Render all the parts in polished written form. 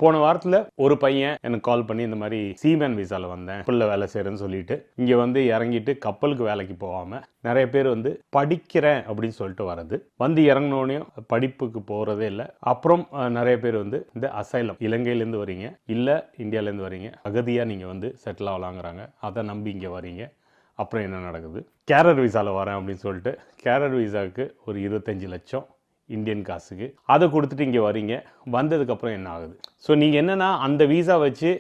போன வாரத்தில் ஒரு பையன் எனக்கு கால் பண்ணி இந்த மாதிரி சீமேன் விசாவில் வந்தேன், கப்பலில் வேலை செய்கிறேன்னு சொல்லிட்டு இங்கே வந்து இறங்கிட்டு கப்பலுக்கு வேலைக்கு போகாமல் நிறைய பேர் வந்து படிக்கிறேன் அப்படின்னு சொல்லிட்டு வரது, வந்து இறங்கினோடனையும் படிப்புக்கு போகிறதே இல்லை. அப்புறம் நிறைய பேர் வந்து இந்த அசைலம், இலங்கையிலேருந்து வரீங்க இல்லை இந்தியாவிலேருந்து வரீங்க, அகதியாக நீங்கள் வந்து செட்டில் ஆகலாங்கிறாங்க, அதை நம்பி இங்கே வரீங்க. அப்புறம் என்ன நடக்குது? கேரர் விசாவில் வரேன் அப்படின்னு சொல்லிட்டு கேரர் விசாவுக்கு ஒரு 25 லட்சம் இந்தியன் காசுக்கு அதை கொடுத்துட்டு இங்கே வரீங்க. வந்ததுக்கப்புறம் என்ன ஆகுது? ஸோ நீங்கள் என்னென்னா அந்த வீசா வச்சு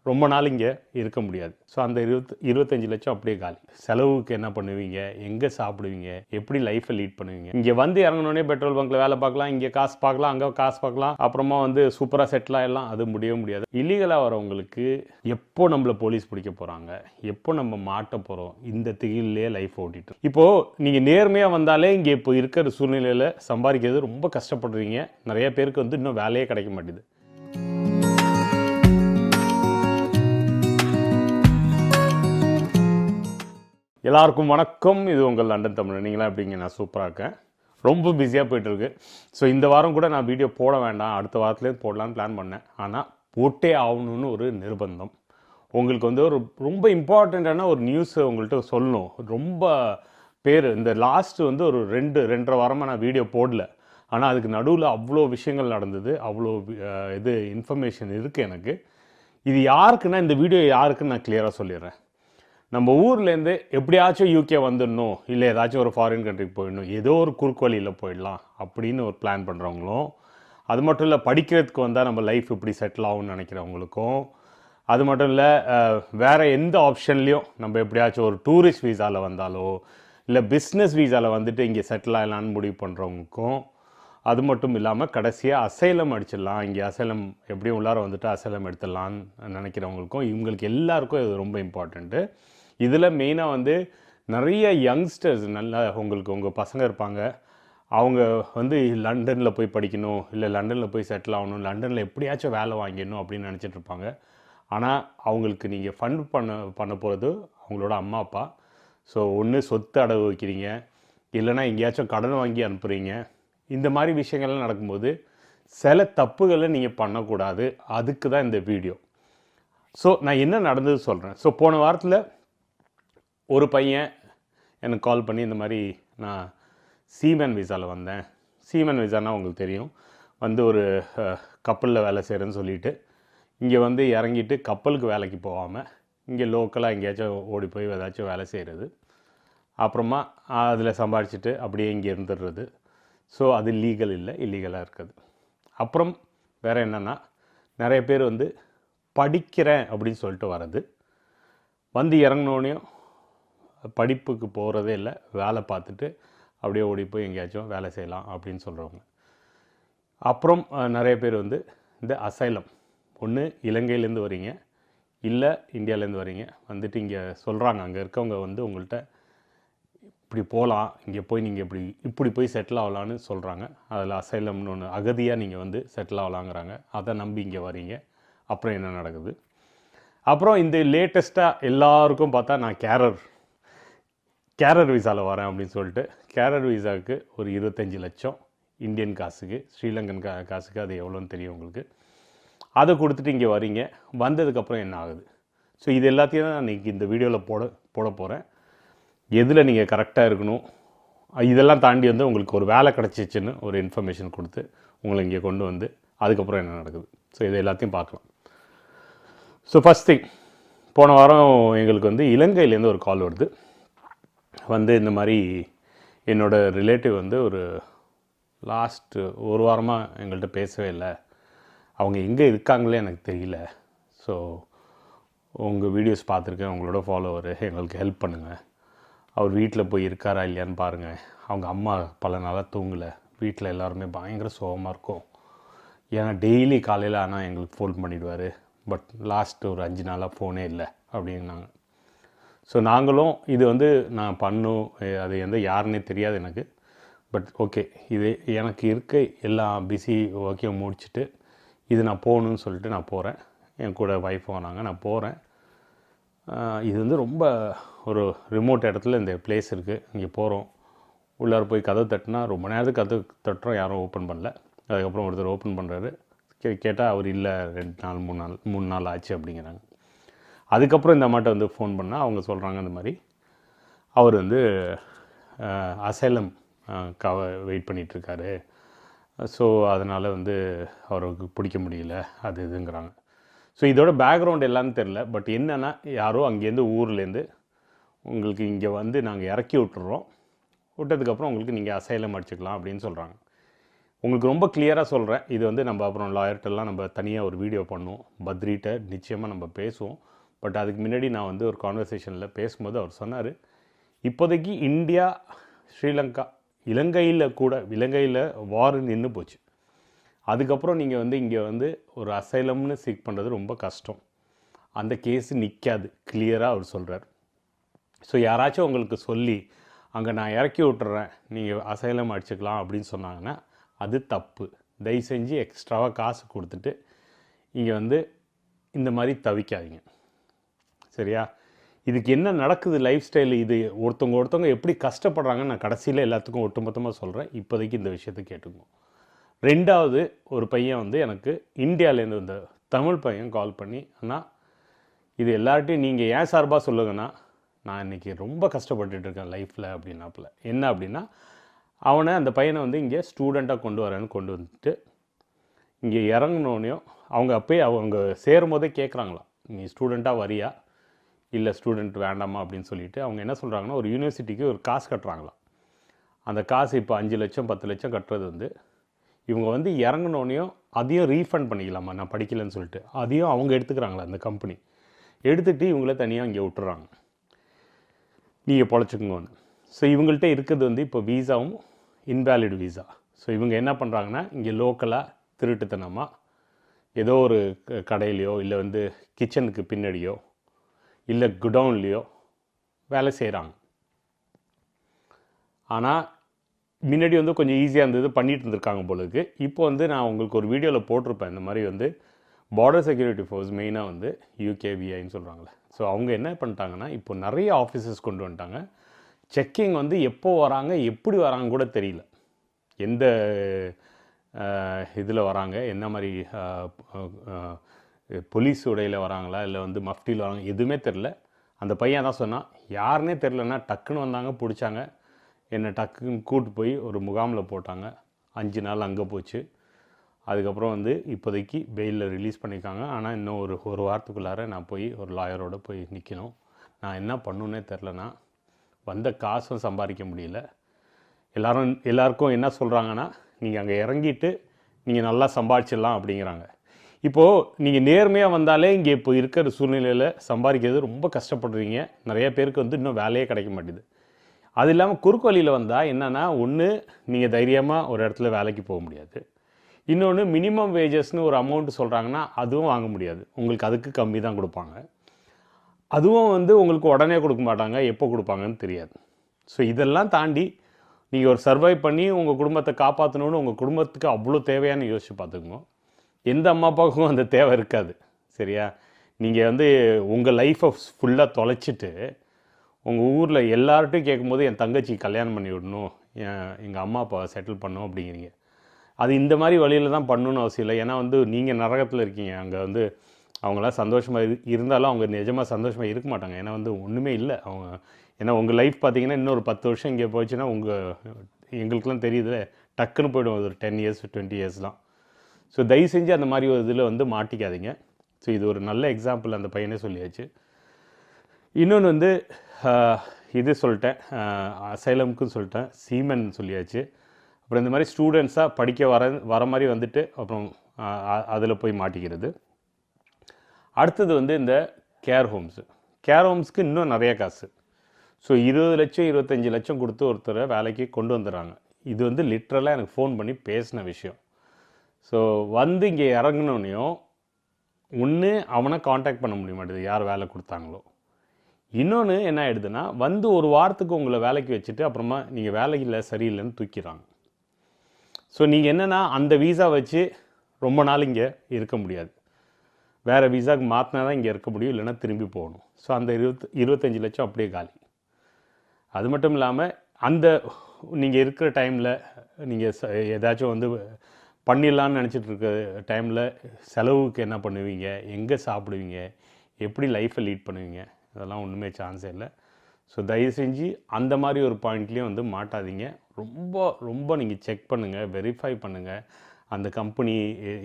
ரொம்ப நாள் இங்கே இருக்க முடியாது. ஸோ அந்த 25 லட்சம் அப்படியே காலி. செலவுக்கு என்ன பண்ணுவீங்க? எங்கே சாப்பிடுவீங்க? எப்படி லைஃப்பை லீட் பண்ணுவீங்க? இங்கே வந்து இறங்கினோடனே பெட்ரோல் பங்க்கில் வேலை பார்க்கலாம், இங்கே காசு பார்க்கலாம், அங்கே காசு பார்க்கலாம், அப்புறமா வந்து சூப்பராக செட்டில் ஆகிடலாம். அது முடியவே முடியாது. இல்லீகலாக வரவங்களுக்கு எப்போ நம்மளை போலீஸ் பிடிக்க போகிறாங்க, எப்போ நம்ம மாட்ட போகிறோம், இந்த திகிலே லைஃப் ஓட்டிட்டு. இப்போது நீங்கள் நேர்மையாக வந்தாலே இங்கே இப்போ இருக்கிற சூழ்நிலையில் சம்பாதிக்கிறது ரொம்ப கஷ்டப்படுறீங்க. நிறைய பேருக்கு வந்து இன்னும் வேலையே கிடைக்க மாட்டேது. எல்லாருக்கும் வணக்கம். இது உங்கள் லண்டன் தமிழ். நீங்களாம் எப்படிங்க? நான் சூப்பராக இருக்கேன். ரொம்ப பிஸியாக போய்ட்டுருக்கு. ஸோ இந்த வாரம் கூட நான் வீடியோ போட வேண்டாம், அடுத்த வாரத்துலேருந்து போடலான்னு பிளான் பண்ணேன். ஆனால் போட்டே ஆகணும்னு ஒரு நிர்பந்தம். உங்களுக்கு வந்து ஒரு ரொம்ப இம்பார்ட்டண்ட்டான ஒரு நியூஸை உங்கள்கிட்ட சொல்லணும். ரொம்ப பேர் இந்த லாஸ்ட்டு வந்து ஒரு 2-2.5 வாரமாக நான் வீடியோ போடல. ஆனால் அதுக்கு நடுவில் அவ்வளோ விஷயங்கள் நடந்தது, அவ்வளோ இது இன்ஃபர்மேஷன் இருக்குது எனக்கு. இது யாருக்குன்னா, இந்த வீடியோ யாருக்குன்னு நான் கிளியராக சொல்லிடுறேன். நம்ம ஊர்லேருந்து எப்படியாச்சும் யூகே வந்துடணும், இல்லை ஏதாச்சும் ஒரு ஃபாரின் கண்ட்ரிக்கு போயிடணும், ஏதோ ஒரு குறுக்கு வழியில் போயிடலாம் அப்படின்னு ஒரு பிளான் பண்ணுறவங்களும், அது மட்டும் இல்லை படிக்கிறதுக்கு வந்தால் நம்ம லைஃப் இப்படி செட்டில் ஆகும்னு நினைக்கிறவங்களுக்கும், அது மட்டும் இல்லை வேறு எந்த ஆப்ஷன்லேயும் நம்ம எப்படியாச்சும் ஒரு டூரிஸ்ட் வீசாவில் வந்தாலோ இல்லை பிஸ்னஸ் வீசாவில் வந்துட்டு இங்கே செட்டில் ஆகலான்னு முடிவு பண்ணுறவங்களுக்கும், அது மட்டும் இல்லாமல் கடைசியாக அசைலம் அடிச்சிடலாம், இங்கே அசைலம் எப்படியும் உள்ளார வந்துட்டு அசைலம் எடுத்துடலான்னு நினைக்கிறவங்களுக்கும், இவங்களுக்கு எல்லாருக்கும் இது ரொம்ப இம்பார்ட்டண்ட்டு. இதில் மெயினாக வந்து நிறைய யங்ஸ்டர்ஸ், நல்லா உங்களுக்கு உங்கள் பசங்க இருப்பாங்க, அவங்க வந்து லண்டனில் போய் படிக்கணும், இல்லை லண்டனில் போய் செட்டில் ஆகணும், லண்டனில் எப்படியாச்சும் வேலை வாங்கிடணும் அப்படின்னு நினச்சிட்ருப்பாங்க. ஆனால் அவங்களுக்கு நீங்கள் ஃபண்ட் பண்ண போகிறது அவங்களோட அம்மா அப்பா. ஸோ ஒன்று சொத்து அடகு வைக்கிறீங்க, இல்லைனா எங்கேயாச்சும் கடன் வாங்கி அனுப்புகிறீங்க. இந்த மாதிரி விஷயங்கள்லாம் நடக்கும்போது சில தப்புகளை நீங்கள் பண்ணக்கூடாது. அதுக்கு தான் இந்த வீடியோ. ஸோ நான் என்ன நடந்தது சொல்கிறேன். ஸோ போன வாரத்தில் ஒரு பையன் எனக்கு கால் பண்ணி இந்த மாதிரி நான் சீமேன் விசாவில் வந்தேன். சீமேன் விசானா உங்களுக்கு தெரியும், வந்து ஒரு கப்பலில் வேலை செய்கிறேன்னு சொல்லிட்டு இங்கே வந்து இறங்கிட்டு கப்பலுக்கு வேலைக்கு போகாமல் இங்கே லோக்கலாக எங்கேயாச்சும் ஓடி போய் ஏதாச்சும் வேலை செய்கிறது, அப்புறமா அதில் சம்பாதிச்சுட்டு அப்படியே இங்கே இருந்துடுறது. ஸோ அது லீகல் இல்லை, இல்லீகலாக இருக்குது. அப்புறம் வேறு என்னென்னா, நிறைய பேர் வந்து படிக்கிறேன் அப்படின்னு சொல்லிட்டு வர்றது, வந்து இறங்கினோடனையும் படிப்புக்கு போகிறதே இல்லை, வேலை பார்த்துட்டு அப்படியே ஓடி போய் எங்கேயாச்சும் வேலை செய்யலாம் அப்படின்னு சொல்கிறவங்க. அப்புறம் நிறைய பேர் வந்து இந்த அசைலம், ஒன்று இலங்கையிலேருந்து வரீங்க இல்லை இந்தியாவிலேருந்து வரீங்க, வந்துட்டு இங்கே சொல்கிறாங்க, அங்கே இருக்கவங்க வந்து உங்கள்கிட்ட இப்படி போகலாம், இங்கே போய் நீங்கள் இப்படி போய் செட்டில் ஆகலான்னு சொல்கிறாங்க. அதில் அசைலம்னு ஒன்று, அகதியாக நீங்கள் வந்து செட்டில் ஆகலாங்கிறாங்க, அதை நம்பி இங்கே வரீங்க. அப்புறம் என்ன நடக்குது? அப்புறம் இந்த லேட்டஸ்ட்டாக எல்லாருக்கும் பார்த்தா நான் கேரர் விசாவில் வரேன் அப்படின்னு சொல்லிட்டு கேரர் விசாவுக்கு ஒரு 25 லட்சம் இந்தியன் காசுக்கு, ஸ்ரீலங்கன் காசுக்கு, அது எவ்வளோன்னு தெரியும் உங்களுக்கு, அதை கொடுத்துட்டு இங்கே வரீங்க. வந்ததுக்கப்புறம் என்ன ஆகுது? ஸோ இது எல்லாத்தையும் தான் நான் இன்றைக்கி இந்த வீடியோவில் போட போகிறேன். எதில் நீங்கள் கரெக்டாக இருக்கணும், இதெல்லாம் தாண்டி வந்து உங்களுக்கு ஒரு வேலை கிடச்சிச்சின்னு ஒரு இன்ஃபர்மேஷன் கொடுத்து உங்களை இங்கே கொண்டு வந்து அதுக்கப்புறம் என்ன நடக்குது? ஸோ இது எல்லாத்தையும் பார்க்கலாம். ஸோ ஃபஸ்ட் திங், போன வாரம் எங்களுக்கு வந்து இலங்கையிலேருந்து ஒரு கால் வருது. வந்து இந்த மாதிரி என்னோடய ரிலேட்டிவ் வந்து ஒரு லாஸ்ட்டு ஒரு வாரமாக எங்கள்கிட்ட பேசவே இல்லை, அவங்க எங்கே இருக்காங்களே எனக்கு தெரியல, ஸோ உங்கள் வீடியோஸ் பார்த்துருக்கேன், உங்களோட ஃபாலோவர், எங்களுக்கு ஹெல்ப் பண்ணுங்கள், அவர் வீட்டில் போய் இருக்காரா இல்லையான்னு பாருங்கள், அவங்க அம்மா பல நாளாக தூங்கலை, வீட்டில் எல்லாருமே பயங்கர சோகமாக இருக்கும், ஏன்னா டெய்லி காலையில் ஆனால் எங்களுக்கு ஃபோன் பண்ணிவிடுவார், பட் லாஸ்ட்டு ஒரு 5 நாளாக ஃபோனே இல்லை அப்படின்னாங்க. ஸோ நாங்களும் இது வந்து நான் அது யாருன்னே தெரியாது எனக்கு, பட் ஓகே, இது எனக்கு இருக்க எல்லா பிஸி ஒர்க்கையும் முடிச்சுட்டு இது நான் போகணுன்னு சொல்லிட்டு நான் போகிறேன். என் கூட ஒய்ஃப் வராங்க, நான் போகிறேன். இது வந்து ரொம்ப ஒரு ரிமோட் இடத்துல இந்த பிளேஸ் இருக்குது, இங்கே போகிறோம். உள்ளார போய் கதவு தட்டினா ரொம்ப நேரத்துக்கு கதவு தட்டுறோம், யாரும் ஓப்பன் பண்ணல. அதுக்கப்புறம் ஒருத்தர் ஓப்பன் பண்ணுறாரு, கேட்டால் அவர் இல்லை 2 நாள் 3 நாள் ஆச்சு அப்படிங்கிறாங்க. அதுக்கப்புறம் இந்த அம்மாட்ட வந்து ஃபோன் பண்ணால் அவங்க சொல்கிறாங்க இந்த மாதிரி அவர் வந்து அசைலம் வெயிட் பண்ணிகிட்ருக்காரு. ஸோ அதனால் வந்து அவருக்கு பிடிக்க முடியல அது இதுங்கிறாங்க. ஸோ இதோட பேக்ரவுண்ட் எல்லான்னு தெரில. பட் என்னென்னா யாரோ அங்கேருந்து ஊர்லேருந்து உங்களுக்கு இங்கே வந்து நாங்கள் இறக்கி விட்டுறோம், விட்டதுக்கப்புறம் உங்களுக்கு நீங்கள் அசைலம் அடிச்சுக்கலாம் அப்படின்னு சொல்கிறாங்க. உங்களுக்கு ரொம்ப கிளியராக சொல்கிறேன். இது வந்து நம்ம அப்புறம் லாயர்ட்டெல்லாம் நம்ம தனியாக ஒரு வீடியோ பண்ணுவோம். பத்ரிகிட்ட நிச்சயமாக நம்ம பேசுவோம். பட் அதுக்கு முன்னாடி நான் வந்து ஒரு கான்வர்சேஷனில் பேசும்போது அவர் சொன்னார், இப்போதைக்கு இந்தியா ஸ்ரீலங்கா இலங்கையில் வார் நின்று போச்சு. அதுக்கப்புறம் நீங்கள் வந்து இங்கே வந்து ஒரு அசைலம்னு சீக் பண்ணுறது ரொம்ப கஷ்டம். அந்த கேஸு நிற்காது, கிளியராக அவர் சொல்கிறார். ஸோ யாராச்சும் உங்களுக்கு சொல்லி அங்கே நான் இறக்கி விட்டுறேன், நீங்கள் அசைலம் அடிச்சுக்கலாம் அப்படின்னு சொன்னாங்கன்னா அது தப்பு. தயவு செஞ்சு எக்ஸ்ட்ராவாக காசு கொடுத்துட்டு இங்கே வந்து இந்த மாதிரி தவிக்காதீங்க, சரியா? இதுக்கு என்ன நடக்குது லைஃப் ஸ்டைல், இது ஒருத்தவங்க எப்படி கஷ்டப்படுறாங்கன்னு நான் கடைசியில் எல்லாத்துக்கும் ஒட்டுமொத்தமாக சொல்கிறேன். இப்போதைக்கு இந்த விஷயத்தை கேட்டுக்கோங்க. 2வது ஒரு பையன் வந்து எனக்கு இந்தியாவிலேருந்து வந்த தமிழ் பையன் கால் பண்ணி, அண்ணா இது எல்லார்ட்டையும் நீங்கள் ஏன் சார்பாக சொல்லுங்கன்னா, நான் இன்றைக்கி ரொம்ப கஷ்டப்பட்டுருக்கேன் லைஃப்பில் அப்படின்னாப்புல. என்ன அப்படின்னா, அந்த பையனை வந்து இங்கே ஸ்டூடெண்ட்டாக கொண்டு வந்துட்டு இங்கே இறங்கினோடனையும் அவங்க சேரும் போதே கேட்குறாங்களாம், நீ ஸ்டூடெண்ட்டாக வரியா இல்லை ஸ்டூடெண்ட் வேண்டாமா அப்படின்னு சொல்லிட்டு அவங்க என்ன சொல்கிறாங்கன்னா, ஒரு யூனிவர்சிட்டிக்கு ஒரு காசு கட்டுறாங்களாம். அந்த காசு இப்போ 5 லட்சம் 10 லட்சம் கட்டுறது வந்து இவங்க வந்து இறங்கினோடனையும் அதையும் ரீஃபண்ட் பண்ணிக்கலாமா, நான் படிக்கலைன்னு சொல்லிட்டு அதையும் அவங்க எடுத்துக்கிறாங்களா அந்த கம்பெனி. எடுத்துகிட்டு இவங்கள தனியாக இங்கே விட்டுறாங்க, நீங்கள் பொழைச்சிக்கோன்னு. ஸோ இவங்கள்ட்ட இருக்கிறது வந்து இப்போ வீசாவும் இன்வேலிட் வீசா. ஸோ இவங்க என்ன பண்ணுறாங்கன்னா, இங்கே லோக்கலாக திருட்டுத்தனமாக ஏதோ ஒரு கடையிலையோ இல்லை வந்து கிச்சனுக்கு பின்னாடியோ இல்லை குடவுன்லேயோ வேலை செய்கிறாங்க. ஆனால் முன்னாடி வந்து கொஞ்சம் ஈஸியாக இருந்தது, பண்ணிகிட்டு இருந்திருக்காங்க போலுக்கு. இப்போ வந்து நான் உங்களுக்கு ஒரு வீடியோவில் போட்டிருப்பேன், இந்த மாதிரி வந்து பார்டர் செக்யூரிட்டி ஃபோர்ஸ் மெயினாக வந்து யூகேவிஐன்னு சொல்கிறாங்களே. ஸோ அவங்க என்ன பண்ணிட்டாங்கன்னா, இப்போ நிறைய ஆஃபீஸர்ஸ் கொண்டு வந்துட்டாங்க. செக்கிங் வந்து எப்போ வராங்க எப்படி வராங்க கூட தெரியல, எந்த இதில் வராங்க, என்ன மாதிரி போலீஸ் உடையில் வராங்களா இல்லை வந்து மஃப்டியில் வராங்க, எதுவுமே தெரில. அந்த பையன் தான் சொன்னான், யாருன்னே தெரிலன்னா டக்குன்னு வந்தாங்க, பிடிச்சாங்க, என்னை டக்குன்னு கூப்பிட்டு போய் ஒரு முகாமில் போட்டாங்க. 5 நாள் அங்கே போச்சு. அதுக்கப்புறம் வந்து இப்போதைக்கு பெயிலில் ரிலீஸ் பண்ணியிருக்காங்க. ஆனால் இன்னும் ஒரு வாரத்துக்குள்ளார நான் போய் ஒரு லாயரோடு போய் நிற்கணும். நான் என்ன பண்ணுன்னே தெரிலனா, வந்த காசும் சம்பாதிக்க முடியல. எல்லாருக்கும் என்ன சொல்கிறாங்கன்னா, நீங்கள் அங்கே இறங்கிட்டு நீங்கள் நல்லா சம்பாதிச்சிடலாம் அப்படிங்கிறாங்க. இப்போது நீங்கள் நேர்மையாக வந்தாலே இங்கே இப்போ இருக்கிற சூழ்நிலையில் சம்பாதிக்கிறது ரொம்ப கஷ்டப்படுறீங்க. நிறைய பேருக்கு வந்து இன்னும் வேலையே கிடைக்க மாட்டேது. அது இல்லாமல் குறுக்கு வழியில் வந்தால் என்னென்னா, ஒன்று நீங்கள் தைரியமாக ஒரு இடத்துல வேலைக்கு போக முடியாது, இன்னொன்று மினிமம் வேஜஸ்னு ஒரு அமௌண்ட்டு சொல்கிறாங்கன்னா அதுவும் வாங்க முடியாது, உங்களுக்கு அதுக்கு கம்மி தான் கொடுப்பாங்க. அதுவும் வந்து உங்களுக்கு உடனே கொடுக்க மாட்டாங்க, எப்போ கொடுப்பாங்கன்னு தெரியாது. ஸோ இதெல்லாம் தாண்டி நீங்கள் ஒரு சர்வை பண்ணி உங்கள் குடும்பத்தை காப்பாற்றணுன்னு உங்கள் குடும்பத்துக்கு அவ்வளோ தேவையான யோசிச்சு பார்த்துக்கோங்க. எந்த அம்மா அப்பாவுக்கும் அந்த தேவை இருக்காது, சரியா? நீங்கள் வந்து உங்கள் லைஃப்பை ஃபுல்லாக தொலைச்சிட்டு உங்கள் ஊரில் எல்லார்ட்டையும் கேட்கும்போது என் தங்கச்சி கல்யாணம் பண்ணி விடணும், எங்கள் அம்மா அப்பா செட்டில் பண்ணணும் அப்படிங்கிறீங்க. அது இந்த மாதிரி வழியில் தான் பண்ணணுன்னு அவசியம் இல்லை. ஏன்னா வந்து நீங்கள் நரகத்தில் இருக்கீங்க, அங்கே வந்து அவங்களாம் சந்தோஷமாக இருந்தாலும் அவங்க நிஜமாக சந்தோஷமாக இருக்க மாட்டாங்க. ஏன்னா வந்து ஒன்றுமே இல்லை அவங்க. ஏன்னா உங்கள் லைஃப் பார்த்தீங்கன்னா இன்னொரு 10 வருஷம் இங்கே போச்சுன்னா எங்களுக்கெல்லாம் தெரியுதுல, டக்குன்னு போய்டும் ஒரு 10 இயர்ஸ் 20 இயர்ஸ்லாம். ஸோ தயவு செஞ்சு அந்த மாதிரி ஒரு இதில் வந்து மாட்டிக்காதீங்க. ஸோ இது ஒரு நல்ல எக்ஸாம்பிள், அந்த பையனே சொல்லியாச்சு. இன்னொன்று வந்து இது சொல்லிட்டேன், அசைலமுக்குன்னு சொல்லிட்டேன், சீமன் சொல்லியாச்சு. அப்புறம் இந்த மாதிரி ஸ்டூடெண்ட்ஸாக படிக்க வர மாதிரி வந்துட்டு அப்புறம் அதில் போய் மாட்டிக்கிறது. அடுத்தது வந்து இந்த கேர் ஹோம்ஸுக்கு இன்னும் நிறைய காசு. ஸோ 20 லட்சம் 25 லட்சம் கொடுத்து ஒருத்தரை வேலைக்கு கொண்டு வந்துடுறாங்க. இது வந்து லிட்ரலாக எனக்கு ஃபோன் பண்ணி பேசின விஷயம். ஸோ வந்து இங்கே இறங்கினோன்னையும் ஒன்று அவனை காண்டாக்ட் பண்ண முடிய மாட்டேது யார் வேலை கொடுத்தாங்களோ. இன்னொன்று என்ன ஆகிடுதுன்னா, வந்து ஒரு வாரத்துக்கு உங்களை வேலைக்கு வச்சுட்டு அப்புறமா நீங்கள் வேலைக்கு இல்லை சரியில்லைன்னு தூக்கிறாங்க. ஸோ நீங்கள் என்னென்னா அந்த வீசா வச்சு ரொம்ப நாள் இங்கே இருக்க முடியாது, வேறு வீசாவுக்கு மாற்றினா தான் இங்கே இருக்க முடியும், இல்லைன்னா திரும்பி போகணும். ஸோ அந்த 25 லட்சம் அப்படியே காலி. அது மட்டும் இல்லாமல் அந்த நீங்கள் இருக்கிற டைமில் நீங்கள் ஏதாச்சும் வந்து பண்ணிடலான்னு நினச்சிட்டு இருக்க டைமில் செலவுக்கு என்ன பண்ணுவீங்க, எங்கே சாப்பிடுவீங்க, எப்படி லைஃப்பை லீட் பண்ணுவீங்க, இதெல்லாம் ஒன்றுமே சான்ஸே இல்லை. ஸோ தயவு செஞ்சு அந்த மாதிரி ஒரு பாயிண்ட்லேயும் வந்து மாட்டாதீங்க. ரொம்ப ரொம்ப நீங்கள் செக் பண்ணுங்கள், வெரிஃபை பண்ணுங்கள். அந்த கம்பெனி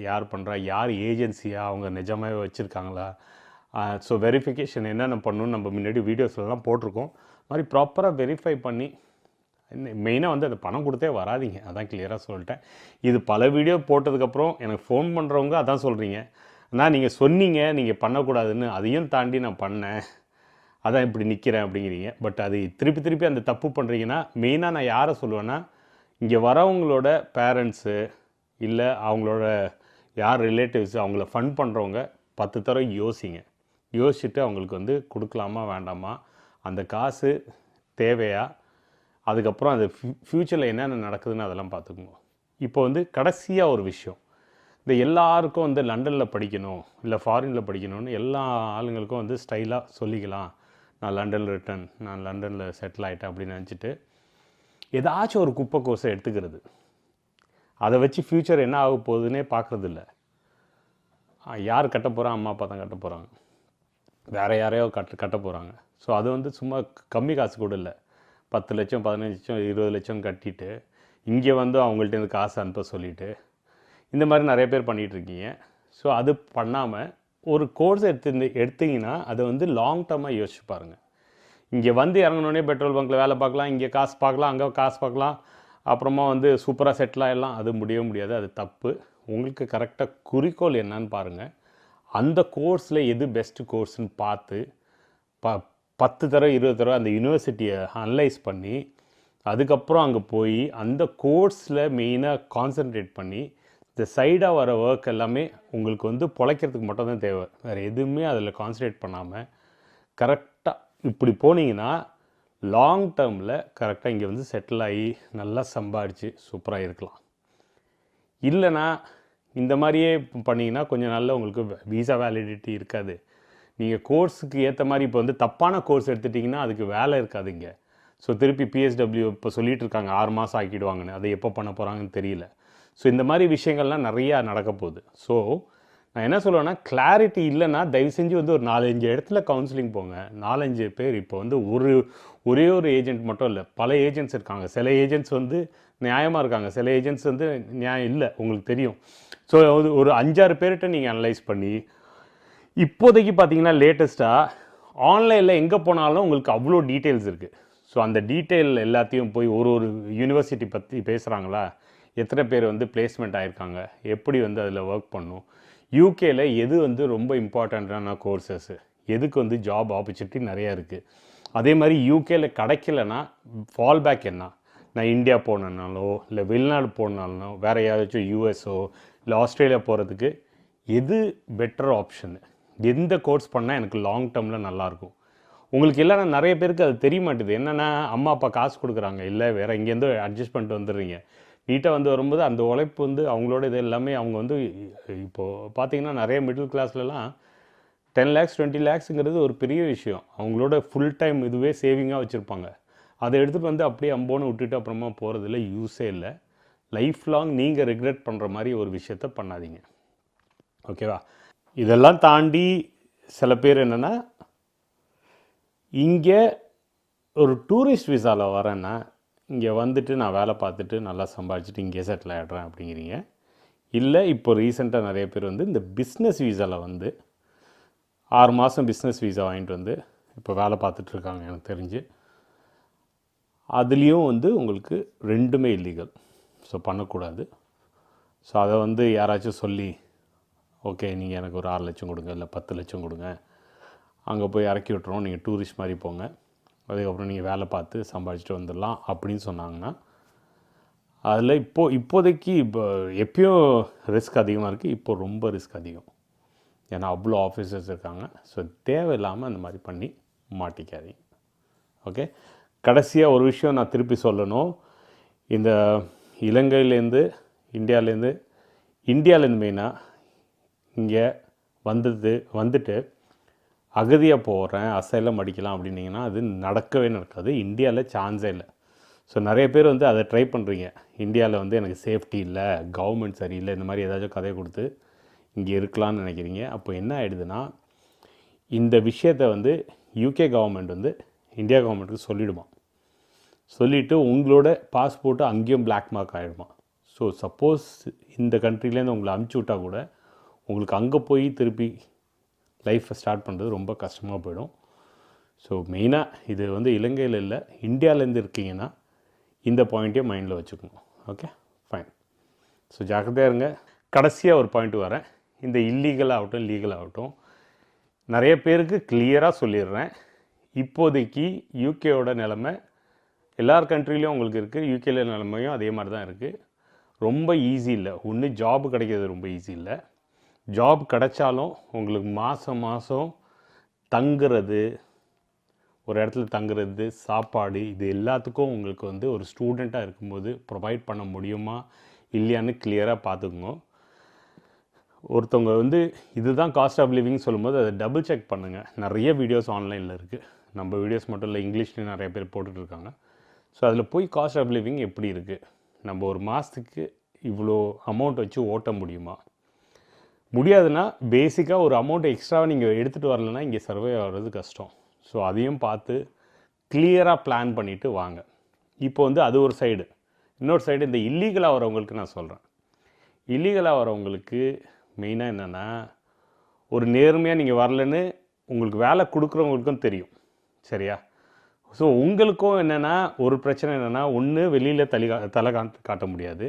யார் பண்ணுறா, யார் ஏஜென்சியாக, அவங்க நிஜமாகவே வச்சுருக்காங்களா. ஸோ வெரிஃபிகேஷன் என்னென்ன பண்ணணும்னு நம்ம முன்னாடி வீடியோஸ்லாம் போட்டிருக்கோம். மாதிரி ப்ராப்பராக வெரிஃபை பண்ணி மெயினாக வந்து அது பணம் கொடுத்தே வராதிங்க. அதான் கிளியராக சொல்லிட்டேன். இது பல வீடியோ போட்டதுக்கப்புறம் எனக்கு ஃபோன் பண்ணுறவங்க அதான் சொல்கிறீங்க, ஆனால் நீங்கள் சொன்னீங்க நீங்கள் பண்ணக்கூடாதுன்னு, அதையும் தாண்டி நான் பண்ணேன், அதான் இப்படி நிற்கிறேன் அப்படிங்கிறீங்க. பட் அது திருப்பி திருப்பி அந்த தப்பு பண்ணுறீங்கன்னா, மெயினாக நான் யாரை சொல்லுவேன்னா, இங்கே வரவங்களோட பேரண்ட்ஸு இல்லை அவங்களோட யார் ரிலேட்டிவ்ஸு அவங்கள ஃபண்ட் பண்ணுறவங்க 10 தடவை யோசிச்சுட்டு அவங்களுக்கு வந்து கொடுக்கலாமா வேண்டாமா, அந்த காசு தேவையா, அதுக்கப்புறம் அது ஃப்யூச்சரில் என்னென்ன நடக்குதுன்னு அதெல்லாம் பார்த்துக்கணும். இப்போ வந்து கடைசியாக ஒரு விஷயம், இந்த எல்லாருக்கும் வந்து லண்டனில் படிக்கணும் இல்லை ஃபாரினில் படிக்கணும்னு எல்லா ஆளுங்களுக்கும் வந்து ஸ்டைலாக சொல்லிக்கலாம், நான் லண்டனில் ரிட்டர்ன், நான் லண்டனில் செட்டில் ஆகிட்டேன் அப்படின்னு நினச்சிட்டு ஏதாச்சும் ஒரு குப்பை கோர்ஸை எடுத்துக்கிறது, அதை வச்சு ஃப்யூச்சர் என்ன ஆக போகுதுன்னே பார்க்குறதில்ல. யார் கட்ட போகிறான், அம்மா அப்பா தான் கட்ட போகிறாங்க, வேறு யாரையோ கட்ட போகிறாங்க. ஸோ அது வந்து சும்மா கம்மி காசு கூட இல்லை, 10 லட்சம் 15 லட்சம் 20 லட்சம் கட்டிட்டு இங்கே வந்து அவங்கள்ட்ட காசு அனுப்ப சொல்லிவிட்டு இந்த மாதிரி நிறைய பேர் பண்ணிகிட்ருக்கீங்க. ஸோ அது பண்ணாமல் ஒரு கோர்ஸ் எடுத்தீங்கன்னா அதை வந்து லாங் டர்மாக யோசிச்சு பாருங்கள். இங்கே வந்து இறங்கினோடனே பெட்ரோல் பங்க்கில் வேலை பார்க்கலாம், இங்கே காசு பார்க்கலாம், அங்கே காசு பார்க்கலாம், அப்புறமா வந்து சூப்பராக செட்டில் ஆகிடலாம், அது முடியவே முடியாது, அது தப்பு. உங்களுக்கு கரெக்டாக குறிக்கோள் என்னன்னு பாருங்கள். அந்த கோர்ஸில் எது பெஸ்ட்டு கோர்ஸ்னு பார்த்து 10 தடவை 20 தடவை அந்த யூனிவர்சிட்டியை அனலைஸ் பண்ணி அதுக்கப்புறம் அங்கே போய் அந்த கோர்ஸில் மெயினாக கான்சன்ட்ரேட் பண்ணி இந்த சைடாக வர ஒர்க் எல்லாமே உங்களுக்கு வந்து பொழைக்கிறதுக்கு மட்டும்தான் தேவை, வேறு எதுவுமே அதில் கான்சன்ட்ரேட் பண்ணாமல் கரெக்டாக இப்படி போனீங்கன்னா லாங் டேர்மில் கரெக்டாக இங்கே வந்து செட்டில் ஆகி நல்லா சம்பாதிச்சு சூப்பராக இருக்கலாம். இல்லைனா இந்த மாதிரியே பண்ணிங்கன்னா கொஞ்சம் நாளில் உங்களுக்கு வீசா வேலிடிட்டி இருக்காது. நீங்கள் கோர்ஸுக்கு ஏற்ற மாதிரி இப்போ வந்து தப்பான கோர்ஸ் எடுத்துட்டிங்கன்னா அதுக்கு வேலை இருக்காதுங்க. ஸோ திருப்பி பிஎஸ்டபிள்யூ இப்போ சொல்லிகிட்டு இருக்காங்க 6 மாதம் ஆக்கிடுவாங்கன்னு, அதை எப்போ பண்ண போகிறாங்கன்னு தெரியல. ஸோ இந்த மாதிரி விஷயங்கள்லாம் நிறையா நடக்க போகுது. ஸோ நான் என்ன சொல்லுவேன்னா, கிளாரிட்டி இல்லைன்னா தயவு செஞ்சு வந்து ஒரு 4-5 இடத்துல கவுன்சிலிங் போங்க. 4-5 பேர் இப்போ வந்து ஒரே ஒரு ஏஜென்ட் மட்டும் இல்லை, பல ஏஜென்ட்ஸ் இருக்காங்க. சில ஏஜென்ட்ஸ் வந்து நியாயமாக இருக்காங்க, சில ஏஜென்ட்ஸ் வந்து நியாயம் இல்லை, உங்களுக்கு தெரியும். ஸோ ஒரு 5-6 பேர்கிட்ட நீங்கள் அனலைஸ் பண்ணி இப்போதைக்கு பார்த்தீங்கன்னா லேட்டஸ்ட்டாக ஆன்லைனில் எங்கே போனாலும் உங்களுக்கு அவ்வளோ டீட்டெயில்ஸ் இருக்குது. ஸோ அந்த டீட்டெயில் எல்லாத்தையும் போய் ஒரு யூனிவர்சிட்டி பற்றி பேசுகிறாங்களா, எத்தனை பேர் வந்து பிளேஸ்மெண்ட் ஆகிருக்காங்க, எப்படி வந்து அதில் ஒர்க் பண்ணும், யூகேயில் எது வந்து ரொம்ப இம்பார்ட்டண்ட்டான கோர்சஸ்ஸு, எதுக்கு வந்து ஜாப் ஆப்பர்ச்சுனிட்டி நிறையா இருக்குது. அதே மாதிரி யூகேயில் கிடைக்கலன்னா ஃபால் பேக் என்ன, நான் இந்தியா போனனாலோ இல்லை வெளிநாடு போனாலோ வேறு யாராச்சும் யூஎஸ்ஓ இல்லை ஆஸ்திரேலியா போகிறதுக்கு எது பெட்டர் ஆப்ஷனு, எந்த கோர்ஸ் பண்ணால் எனக்கு லாங் டேர்மில் நல்லாயிருக்கும். உங்களுக்கு இல்லைனா நிறைய பேருக்கு அது தெரிய மாட்டேது. என்னென்னா அம்மா அப்பா காசு கொடுக்குறாங்க, இல்லை வேறு இங்கேருந்து அட்ஜஸ்ட் பண்ணிட்டு வந்துடுறீங்க, நீட்டாக வந்து வரும்போது அந்த உழைப்பு வந்து அவங்களோட இது எல்லாமே அவங்க வந்து இப்போது பார்த்திங்கன்னா நிறைய மிடில் கிளாஸ்லலாம் 10 lakhs 20 lakhsங்கிறது ஒரு பெரிய விஷயம். அவங்களோட ஃபுல் டைம் இதுவே சேவிங்காக வச்சுருப்பாங்க. அதை எடுத்துகிட்டு வந்து அப்படியே அம்போன்னு விட்டுட்டு அப்புறமா போகிறதுல யூஸே இல்லை. லைஃப் லாங் நீங்கள் ரிக்ரெட் பண்ணுற மாதிரி ஒரு விஷயத்த பண்ணாதீங்க. ஓகேவா? இதெல்லாம் தாண்டி சில பேர் என்னென்னா, இங்கே ஒரு டூரிஸ்ட் விசாவில் வரேன்னா இங்கே வந்துட்டு நான் வேலை பார்த்துட்டு நல்லா சம்பாதிச்சுட்டு இங்கே செட்டில் ஆகிடுறேன் அப்படிங்கிறீங்க. இல்லை இப்போ ரீசெண்டாக நிறைய பேர் வந்து இந்த பிஸ்னஸ் வீசாவில் வந்து 6 மாதம் பிஸ்னஸ் வீசா வாங்கிட்டு வந்து இப்போ வேலை பார்த்துட்ருக்காங்க எனக்கு தெரிஞ்சு. அதுலேயும் வந்து உங்களுக்கு ரெண்டுமே இல்லீகல். ஸோ பண்ணக்கூடாது. ஸோ அதை வந்து யாராச்சும் சொல்லி ஓகே நீங்கள் எனக்கு ஒரு 6 லட்சம் கொடுங்க இல்லை 10 லட்சம் கொடுங்க, அங்கே போய் இறக்கி விட்டுறோம், நீங்கள் டூரிஸ்ட் மாதிரி போங்க, அதுக்கப்புறம் நீங்கள் வேலை பார்த்து சம்பாதிச்சுட்டு வந்துடலாம் அப்படின்னு சொன்னாங்கன்னா அதில் இப்போதைக்கு எப்பயும் ரிஸ்க் அதிகமாக இருக்குது. இப்போ ரொம்ப ரிஸ்க் அதிகம், ஏன்னா அவ்வளோ ஆஃபீஸர்ஸ் இருக்காங்க. ஸோ தேவையில்லாமல் அந்த மாதிரி பண்ணி மாட்டிக்காதீங்க. ஓகே, கடைசியாக ஒரு விஷயம் நான் திருப்பி சொல்லணும். இந்த இலங்கையிலேருந்து இந்தியாவிலேருந்து மெயினாக இங்கே வந்துட்டு அகதியாக போகிறேன், அசைலம் அடிக்கலாம் அப்படின்னிங்கன்னா அது நடக்கவே நடக்காது. இந்தியாவில் சான்ஸே இல்லை. ஸோ நிறைய பேர் வந்து அதை ட்ரை பண்ணுறீங்க. இந்தியாவில் வந்து எனக்கு சேஃப்டி இல்லை, கவர்மெண்ட் சரியில்லை, இந்த மாதிரி ஏதாச்சும் கதையை கொடுத்து இங்கே இருக்கலாம்னு நினைக்கிறீங்க. அப்போ என்ன ஆகிடுதுன்னா, இந்த விஷயத்தை வந்து யூகே கவர்மெண்ட் வந்து இந்தியா கவர்மெண்ட்டுக்கு சொல்லிவிடுமா. சொல்லிவிட்டு உங்களோட பாஸ்போர்ட்டு அங்கேயும் பிளாக் மார்க் ஆகிடுமா. ஸோ சப்போஸ் இந்த கண்ட்ரிலேருந்து உங்களை அமுச்சு விட்டால் கூட உங்களுக்கு அங்கே போய் திருப்பி லைஃப்பை ஸ்டார்ட் பண்ணுறது ரொம்ப கஷ்டமாக போயிடும். ஸோ மெயினாக இது வந்து இலங்கையில் இல்லை, இந்தியாவிலேருந்து இருக்கீங்கன்னா இந்த பாயிண்ட்டையும் மைண்டில் வச்சுக்கணும். Okay, fine. ஸோ ஜாக்கிரதையாக இருங்க. கடைசியாக ஒரு பாயிண்ட் வரேன். இந்த இல்லீகல் ஆகட்டும் லீகல் ஆகட்டும், நிறைய பேருக்கு கிளியராக சொல்லிடுறேன். இப்போதைக்கு யூகேயோட நிலமை எல்லார் கண்ட்ரிலையும் உங்களுக்கு இருக்குது, யூகேல நிலைமையும் அதே மாதிரி தான் இருக்குது. ரொம்ப ஈஸி இல்லை. ஒன்று ஜாப் கிடைக்கிறது ரொம்ப ஈஸி இல்லை. ஜாப் கிடைச்சாலும் உங்களுக்கு மாதம் தங்குறது, ஒரு இடத்துல தங்குறது, சாப்பாடு, இது எல்லாத்துக்கும் உங்களுக்கு வந்து ஒரு ஸ்டூடெண்ட்டாக இருக்கும்போது ப்ரொவைட் பண்ண முடியுமா இல்லையான்னு கிளியராக பார்த்துக்குங்க. ஒருத்தவங்க வந்து இதுதான் காஸ்ட் ஆஃப் லிவிங் சொல்லும்போது அதை டபுள் செக் பண்ணுங்கள். நிறைய வீடியோஸ் ஆன்லைனில் இருக்குது. நம்ம வீடியோஸ் மட்டும் இல்லை, இங்கிலீஷ்லேயும் நிறைய பேர் போட்டுட்ருக்காங்க. ஸோ அதில் போய் காஸ்ட் ஆஃப் லிவிங் எப்படி இருக்குது, நம்ம ஒரு மாதத்துக்கு இவ்வளோ அமௌண்ட் வச்சு ஓட்ட முடியுமா, முடியாதுன்னா பேசிக்காக ஒரு அமௌண்ட் எக்ஸ்ட்ராவாக நீங்கள் எடுத்துகிட்டு வரலைன்னா இங்கே சர்வே ஆகிறது கஷ்டம். ஸோ அதையும் பார்த்து கிளியராக பிளான் பண்ணிவிட்டு வாங்க. இப்போ வந்து அது ஒரு சைடு. இன்னொரு சைடு இந்த இல்லீகலாக வரவங்களுக்கு நான் சொல்கிறேன். இல்லீகலாக வரவங்களுக்கு மெயினாக என்னென்னா, ஒரு நேர்மையாக நீங்கள் வரலன்னு உங்களுக்கு வேலை கொடுக்குறவங்களுக்கும் தெரியும், சரியா? ஸோ உங்களுக்கும் என்னென்னா ஒரு பிரச்சனை என்னென்னா, ஒன்று வெளியில் தலை காட்ட முடியாது.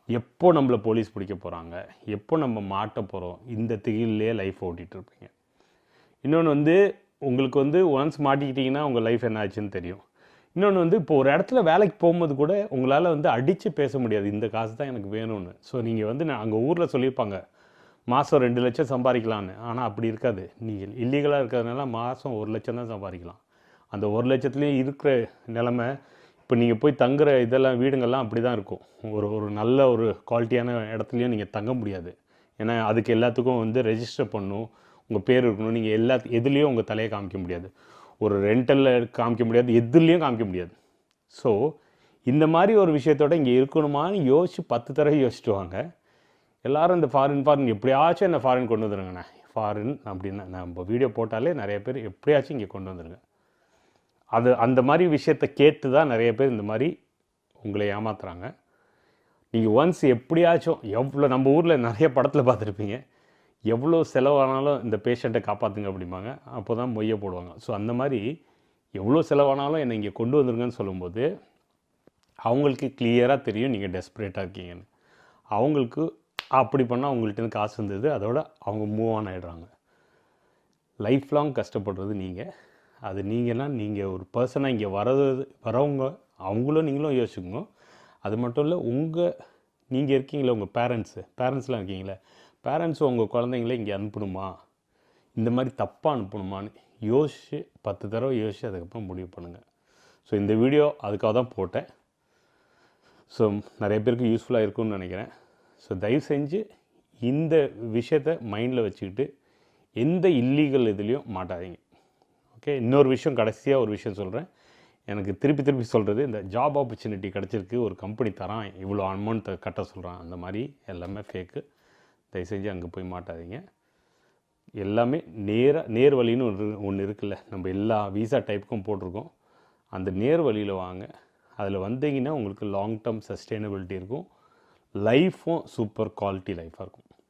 எப்போ நம்மளை போலீஸ் பிடிக்க போகிறாங்க, எப்போ நம்ம மாட்ட போகிறோம், இந்த திகிலே லைஃப் ஓட்டிகிட்ருப்பீங்க. இன்னொன்று வந்து உங்களுக்கு வந்து ஒன்ஸ் மாட்டிக்கிட்டிங்கன்னா உங்கள் லைஃப் என்ன ஆச்சுன்னு தெரியும். இன்னொன்று வந்து இப்போ ஒரு இடத்துல வேலைக்கு போகும்போது கூட உங்களால் வந்து அடித்து பேச முடியாது, இந்த காசு தான் எனக்கு வேணும்னு. ஸோ நீங்கள் வந்து அங்கே ஊரில் சொல்லியிருப்பாங்க மாதம் 2 லட்சம் சம்பாதிக்கலான்னு. ஆனால் அப்படி இருக்காது. நீங்கள் இல்லீகலாக இருக்கிறதுனால மாதம் 1 லட்சம் தான் சம்பாதிக்கலாம். அந்த 1 லட்சத்துலேயும் இருக்கிற நிலமை, இப்போ நீங்கள் போய் தங்குற இதெல்லாம் வீடுங்கள்லாம் அப்படி தான் இருக்கும். ஒரு நல்ல ஒரு குவாலிட்டியான இடத்துலையும் நீங்கள் தங்க முடியாது. ஏன்னா அதுக்கு எல்லாத்துக்கும் வந்து ரெஜிஸ்டர் பண்ணணும், உங்கள் பேர் இருக்கணும். நீங்கள் எதுலேயும் உங்கள் தலையை காமிக்க முடியாது, ஒரு ரெண்டலில் காமிக்க முடியாது, எதுலேயும் காமிக்க முடியாது. ஸோ இந்த மாதிரி ஒரு விஷயத்தோட இங்கே இருக்கணுமான்னு யோசிச்சு 10 தடவை யோசிச்சுட்டு வாங்க. எல்லோரும் இந்த ஃபாரின் எப்படியாச்சும் என்ன ஃபாரின் கொண்டு வந்துடுங்கண்ணே. ஃபாரின் அப்படின்னு நம்ம வீடியோ போட்டாலே நிறைய பேர் எப்படியாச்சும் இங்கே கொண்டு வந்துடுங்க. அந்த மாதிரி விஷயத்தை கேட்டு தான் நிறைய பேர் இந்த மாதிரி உங்களை ஏமாத்துறாங்க. நீங்கள் ஒன்ஸ் எப்படியாச்சும் எவ்வளோ, நம்ம ஊரில் நிறைய படத்தில் பார்த்துருப்பீங்க, எவ்வளோ செலவானாலும் இந்த பேஷண்ட்டை காப்பாற்றுங்க அப்படிம்பாங்க. அப்போ தான் மொய்யை போடுவாங்க. ஸோ அந்த மாதிரி எவ்வளோ செலவானாலும் என்னை இங்கே கொண்டு வந்துருங்கன்னு சொல்லும்போது அவங்களுக்கு கிளியராக தெரியும் நீங்கள் டெஸ்பரேட்டாக இருக்கீங்கன்னு. அவங்களுக்கு அப்படி பண்ணால் அவங்கள்ட்ட காசு வந்தது, அதோட அவங்க மூவ் ஆன் ஆகிடுறாங்க. லைஃப் லாங் கஷ்டப்படுறது நீங்கள். அது நீங்கன்னா நீங்கள் ஒரு பர்சனாக இங்கே வரவங்க அவங்களும் நீங்களும் யோசிச்சுக்கோங்க. அது மட்டும் இல்லை, நீங்கள் இருக்கீங்களே உங்கள் பேரண்ட்ஸ்லாம் இருக்கீங்களே, பேரண்ட்ஸ் உங்கள் குழந்தைங்கள இங்கே அனுப்பணுமா, இந்த மாதிரி தப்பாக அனுப்பணுமான்னு யோசிச்சு 10 தடவை யோசிச்சு அதுக்கப்புறம் முடிவு பண்ணுங்கள். ஸோ இந்த வீடியோ அதுக்காக தான் போட்டேன். ஸோ நிறைய பேருக்கு யூஸ்ஃபுல்லாக இருக்கும்னு நினைக்கிறேன். ஸோ தயவு செஞ்சு இந்த விஷயத்தை மைண்டில் வச்சுக்கிட்டு எந்த இல்லீகல் இதுலேயும் மாட்டாதீங்க. ஓகே, இன்னொரு விஷயம், கடைசியாக ஒரு விஷயம் சொல்கிறேன். எனக்கு திருப்பி சொல்கிறது, இந்த ஜாப் ஆப்பர்ச்சுனிட்டி கிடச்சிருக்கு, ஒரு கம்பெனி தரான், இவ்வளோ அமௌண்ட் கட்ட சொல்கிறான், அந்த மாதிரி எல்லாமே ஃபேக்கு. தயவு செஞ்சு அங்கே போய் மாட்டாதீங்க. எல்லாமே நேர் வழின்னு ஒன்று இருக்குல்ல, நம்ம எல்லா விசா டைப்புக்கும் போட்டிருக்கோம். அந்த நேர் வழியில் வாங்க. அதில் வந்தீங்கன்னா உங்களுக்கு லாங் டேர்ம் சஸ்டெயினபிலிட்டி இருக்கும், லைஃப்பும் சூப்பர் குவாலிட்டி லைஃபாக இருக்கும்.